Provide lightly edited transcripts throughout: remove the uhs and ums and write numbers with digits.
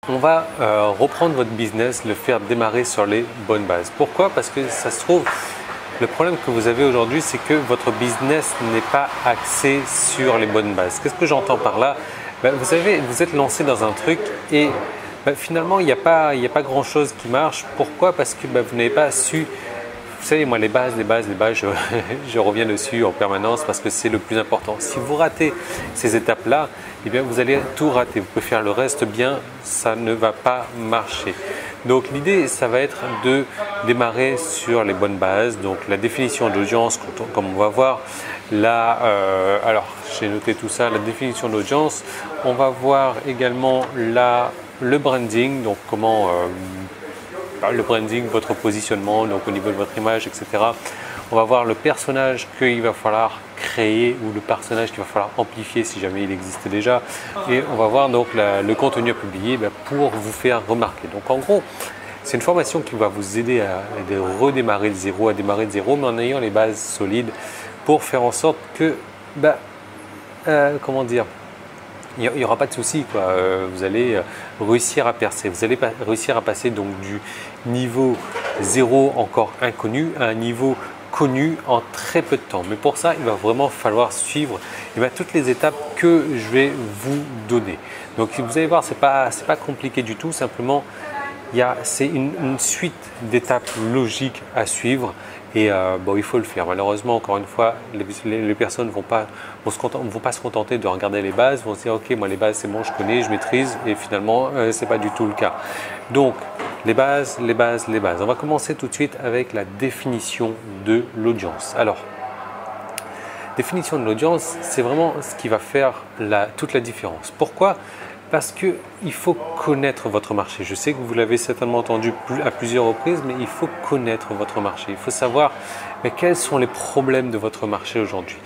on va reprendre votre business, le faire démarrer sur les bonnes bases. Pourquoi? Parce que ça se trouve, le problème que vous avez aujourd'hui, c'est que votre business n'est pas axé sur les bonnes bases. Qu'est-ce que j'entends par là? Vous êtes lancé dans un truc et finalement, il n'y a pas grand-chose qui marche. Pourquoi? Parce que vous n'avez pas su. Vous savez, moi, les bases, je reviens dessus en permanence parce que c'est le plus important. Si vous ratez ces étapes-là, eh bien, vous allez tout rater. Vous pouvez faire le reste bien, ça ne va pas marcher. Donc, l'idée, ça va être de démarrer sur les bonnes bases. Donc, la définition d'audience, comme on va voir. Là, alors, j'ai noté tout ça, la définition d'audience. On va voir également le branding, donc comment le branding, votre positionnement, donc au niveau de votre image, etc. On va voir le personnage qu'il va falloir créer ou le personnage qu'il va falloir amplifier si jamais il existe déjà. Et on va voir donc le contenu à publier pour vous faire remarquer. Donc en gros, c'est une formation qui va vous aider à redémarrer de zéro, mais en ayant les bases solides pour faire en sorte que, comment dire, il n'y aura pas de souci, quoi. Vous allez réussir à percer. Vous allez réussir à passer donc du niveau 0 encore inconnu à un niveau connu en très peu de temps. Mais pour ça, il va vraiment falloir suivre toutes les étapes que je vais vous donner. Donc vous allez voir, c'est pas compliqué du tout. Simplement, c'est une suite d'étapes logiques à suivre. Et il faut le faire. Malheureusement, encore une fois, les personnes ne vont pas se contenter de regarder les bases, vont se dire ok, moi les bases c'est bon, je connais, je maîtrise, et finalement ce n'est pas du tout le cas. Donc les bases. On va commencer tout de suite avec la définition de l'audience. Alors, définition de l'audience, c'est vraiment ce qui va faire toute la différence. Pourquoi? Parce qu'il faut connaître votre marché. Je sais que vous l'avez certainement entendu à plusieurs reprises, mais il faut connaître votre marché. Il faut savoir quels sont les problèmes de votre marché aujourd'hui.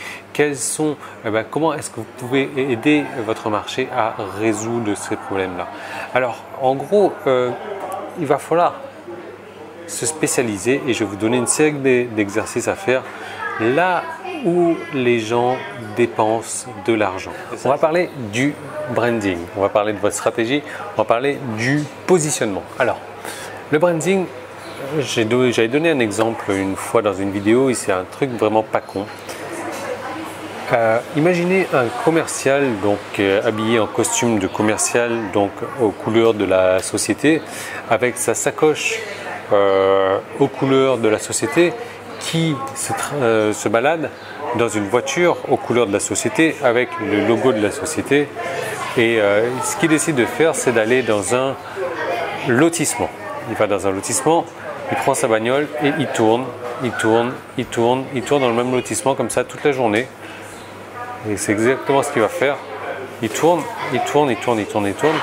Comment est-ce que vous pouvez aider votre marché à résoudre ces problèmes-là. Alors, en gros, il va falloir se spécialiser et je vais vous donner une série d'exercices à faire là où les gens dépensent de l'argent. On va parler du branding, on va parler de votre stratégie, on va parler du positionnement. Alors, le branding, j'avais donné un exemple une fois dans une vidéo et c'est un truc vraiment pas con. Imaginez un commercial habillé en costume de commercial, donc aux couleurs de la société, avec sa sacoche aux couleurs de la société, qui se balade dans une voiture aux couleurs de la société avec le logo de la société. Et ce qu'il décide de faire, c'est d'aller dans un lotissement. Il va dans un lotissement, il prend sa bagnole et il tourne dans le même lotissement comme ça toute la journée. Et c'est exactement ce qu'il va faire. Il tourne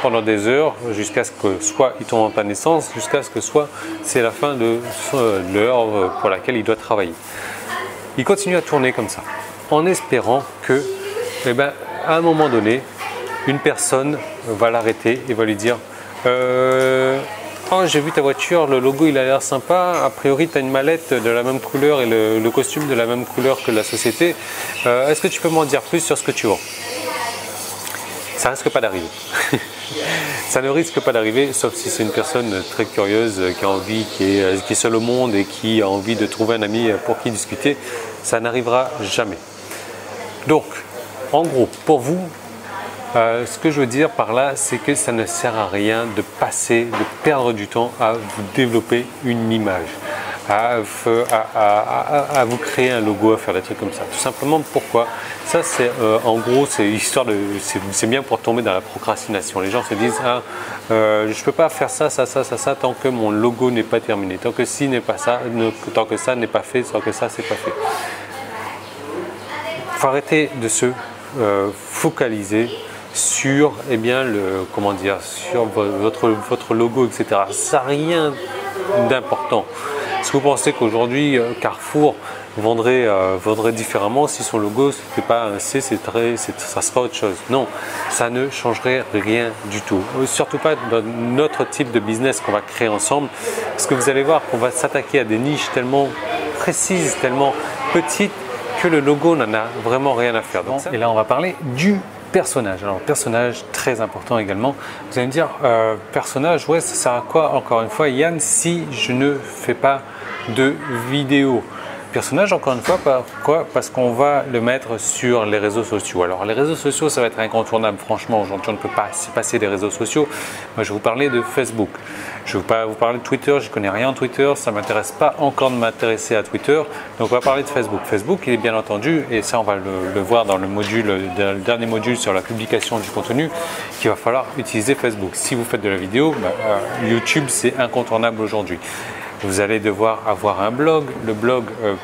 pendant des heures jusqu'à ce que soit il tombe en panne d'essence, jusqu'à ce que soit c'est la fin de l'heure pour laquelle il doit travailler. Il continue à tourner comme ça, en espérant que, à un moment donné, une personne va l'arrêter et va lui dire oh, j'ai vu ta voiture, le logo il a l'air sympa, a priori tu as une mallette de la même couleur et le costume de la même couleur que la société, est-ce que tu peux m'en dire plus sur ce que tu vends? Ça risque pas d'arriver. Ça ne risque pas d'arriver, sauf si c'est une personne très curieuse qui a envie, qui est seule au monde et qui a envie de trouver un ami pour qui discuter. Ça n'arrivera jamais. Donc, en gros, pour vous, ce que je veux dire par là, c'est que ça ne sert à rien de perdre du temps à vous développer une image, à vous créer un logo, à faire des trucs comme ça. Tout simplement, pourquoi? Ça, c'est en gros, c'est bien pour tomber dans la procrastination. Les gens se disent je ne peux pas faire ça tant que mon logo n'est pas terminé, tant que ci n'est pas ça, tant que ça n'est pas fait, tant que ça c'est pas fait. Il faut arrêter de se focaliser sur sur votre logo, etc. Ça n'a rien d'important. Est-ce que vous pensez qu'aujourd'hui Carrefour vendrait différemment si son logo c'était pas un C, ça serait autre chose? Non, ça ne changerait rien du tout. Surtout pas dans notre type de business qu'on va créer ensemble, parce que vous allez voir qu'on va s'attaquer à des niches tellement précises, tellement petites, que le logo n'en a vraiment rien à faire. Et là, on va parler du personnage. Alors personnage très important également. Vous allez me dire personnage, ouais, ça sert à quoi encore une fois Yann si je ne fais pas de vidéo? Personnage, encore une fois, pourquoi? Parce qu'on va le mettre sur les réseaux sociaux. Alors les réseaux sociaux, ça va être incontournable. Franchement, aujourd'hui, on ne peut pas s'y passer des réseaux sociaux. Moi, je vais vous parler de Facebook. Je ne vais pas vous parler de Twitter. Je ne connais rien en Twitter. Ça ne m'intéresse pas encore de m'intéresser à Twitter. Donc, on va parler de Facebook. Facebook, il est bien entendu, et ça, on va le voir dans le dernier module sur la publication du contenu, qu'il va falloir utiliser Facebook. Si vous faites de la vidéo, YouTube, c'est incontournable aujourd'hui. Vous allez devoir avoir un blog. Le blog,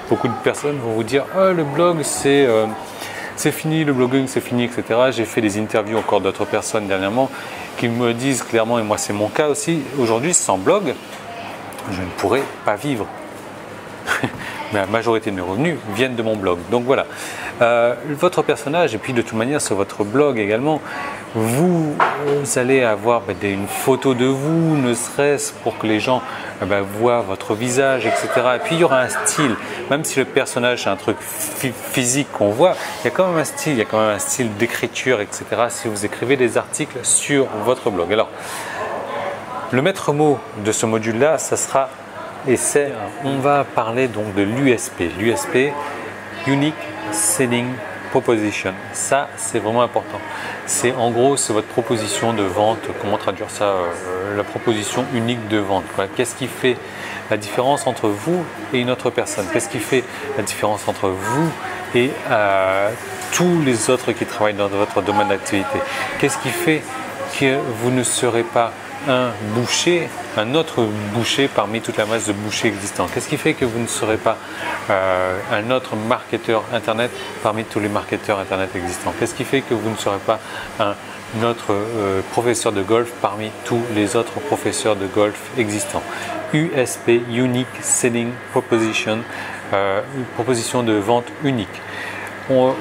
beaucoup de personnes vont vous dire « le blog, c'est fini, le blogging, c'est fini, etc. » J'ai fait des interviews encore d'autres personnes dernièrement qui me disent clairement, et moi c'est mon cas aussi, aujourd'hui, sans blog, je ne pourrais pas vivre. Mais la majorité de mes revenus viennent de mon blog. Donc voilà, votre personnage, et puis de toute manière sur votre blog également, vous allez avoir une photo de vous, ne serait-ce pour que les gens voient votre visage, etc. Et puis il y aura un style, même si le personnage c'est un truc physique qu'on voit, il y a quand même un style, il y a quand même un style d'écriture, etc. Si vous écrivez des articles sur votre blog. Alors, le maître mot de ce module-là, ça sera on va parler donc de l'USP. L'USP, Unique Selling Proposition. Ça, c'est vraiment important. C'est en gros, c'est votre proposition de vente. Comment traduire ça? La proposition unique de vente. Qu'est-ce qui fait la différence entre vous et une autre personne? Qu'est-ce qui fait la différence entre vous et tous les autres qui travaillent dans votre domaine d'activité? Qu'est-ce qui fait que vous ne serez pas un boucher, un autre boucher parmi toute la masse de bouchers existants? Qu'est-ce qui fait que vous ne serez pas un autre marketeur internet parmi tous les marketeurs internet existants? Qu'est-ce qui fait que vous ne serez pas un autre professeur de golf parmi tous les autres professeurs de golf existants? USP, Unique Selling Proposition, une proposition de vente unique. On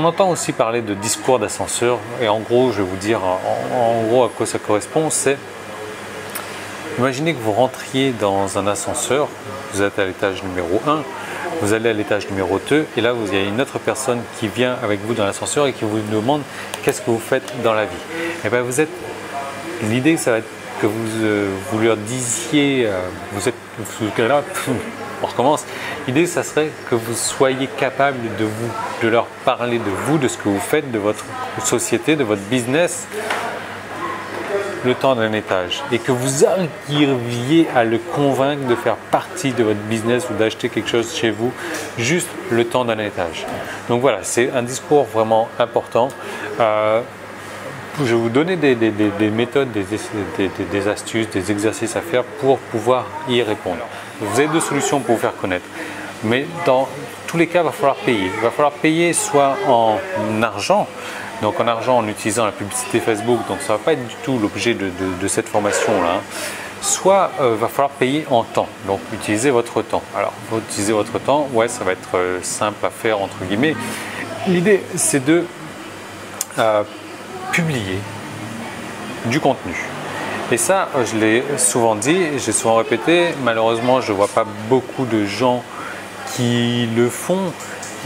entend aussi parler de discours d'ascenseur, et en gros, je vais vous dire en gros à quoi ça correspond. C'est, imaginez que vous rentriez dans un ascenseur, vous êtes à l'étage numéro 1, vous allez à l'étage numéro 2, et là, il y a une autre personne qui vient avec vous dans l'ascenseur et qui vous demande qu'est-ce que vous faites dans la vie. Et bien, l'idée, ça va être que vous leur disiez, on recommence. L'idée, ça serait que vous soyez capable de leur parler de vous, de ce que vous faites, de votre société, de votre business, le temps d'un étage, et que vous arriviez à le convaincre de faire partie de votre business ou d'acheter quelque chose chez vous, juste le temps d'un étage. Donc voilà, c'est un discours vraiment important. Je vais vous donner des méthodes, des astuces, des exercices à faire pour pouvoir y répondre. Vous avez deux solutions pour vous faire connaître. Mais dans tous les cas, il va falloir payer. Il va falloir payer soit en argent, donc en argent en utilisant la publicité Facebook, donc ça ne va pas être du tout l'objet de cette formation-là. Soit il va falloir payer en temps, donc utilisez votre temps. Alors, vous utilisez votre temps, ouais, ça va être simple à faire entre guillemets. L'idée, c'est de publier du contenu. Et ça, je l'ai souvent dit, j'ai souvent répété, malheureusement, je ne vois pas beaucoup de gens qui le font,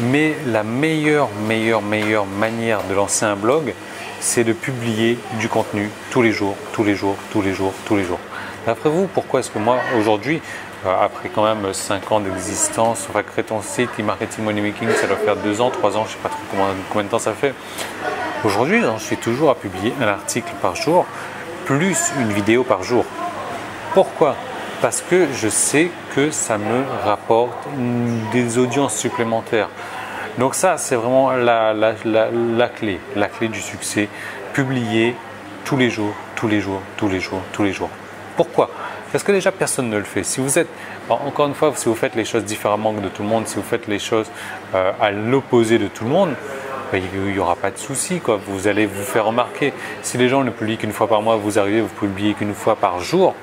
mais la meilleure manière de lancer un blog, c'est de publier du contenu tous les jours. D'après vous, pourquoi est-ce que moi, aujourd'hui, après quand même 5 ans d'existence, enfin, créer ton site, e-marketing, money making, ça doit faire 2 ans, 3 ans, je ne sais pas trop combien de temps ça fait. Aujourd'hui, j'en suis toujours à publier un article par jour, plus une vidéo par jour. Pourquoi? Parce que je sais que ça me rapporte des audiences supplémentaires. Donc ça, c'est vraiment la clé du succès. Publier tous les jours. Pourquoi? Parce que déjà, personne ne le fait. Si vous êtes, encore une fois, si vous faites les choses différemment de tout le monde, si vous faites les choses à l'opposé de tout le monde, il n'y aura pas de souci, quoi. Vous allez vous faire remarquer. Si les gens ne publient qu'une fois par mois, vous arrivez, vous publiez qu'une fois par jour,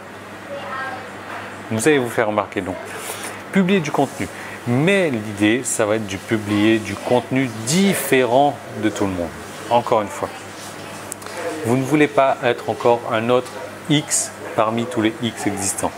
vous allez vous faire remarquer. Donc, publier du contenu. Mais l'idée, ça va être de publier du contenu différent de tout le monde. Encore une fois. Vous ne voulez pas être encore un autre X parmi tous les X existants.